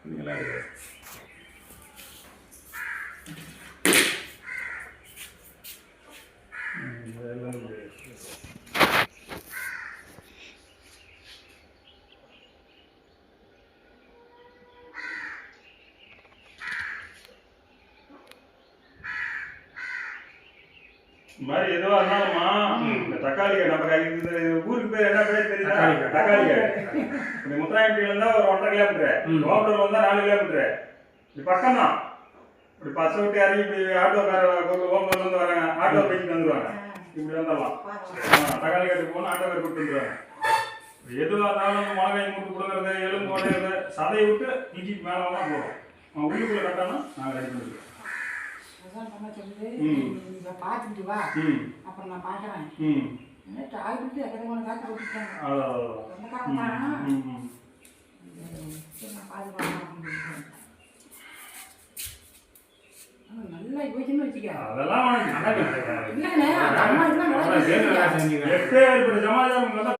நல்லா இருக்கு. இந்த மாதிரி எதுவா இருந்தாலும்மா இந்த தக்காளி நம்ம இந்த ஊருக்கு பேர் என்ன பேர் தெரியுதா? தக்காளி இப்படி முத்தாயம்பட்டியில இருந்தா ஒரு 1.5 கிலோமீட்டர், கோபுரம் வந்தா 4 கிலோமீட்டர். இது பக்கம் தான். இப்படி பஸ் விட்டு இறங்கி இப்படி ஆட்டோக்கார கோபுரம் வந்து வராங்க, ஆட்டோ போயிட்டு வந்துடுவாங்க. இப்படி வந்துடலாம். தக்காளி கட்டு போகணும், ஆட்டோக்கார கூட்டு வந்துடுவாங்க. எதுவாக இருந்தாலும் மிளகாய் மூட்டு கொடுக்குறது, எலும்பு உடையிறது, சதையை விட்டு இஞ்சிக்கு மேலே தான் போகும். உள்ளுக்குள்ள கட்டணும், நாங்கள் ரெடி பண்ணிடுவோம். பார்த்துட்டு வா, அப்புறம் நான் பார்க்குறேன். டாய்லெட்டு எக்கச்சக்கமான காற்று போட்டுட்டாங்க. நல்லா போச்சுன்னு வச்சுக்க. அதெல்லாம் இல்லைண்ணே, அம்மா சமாச்சாரம்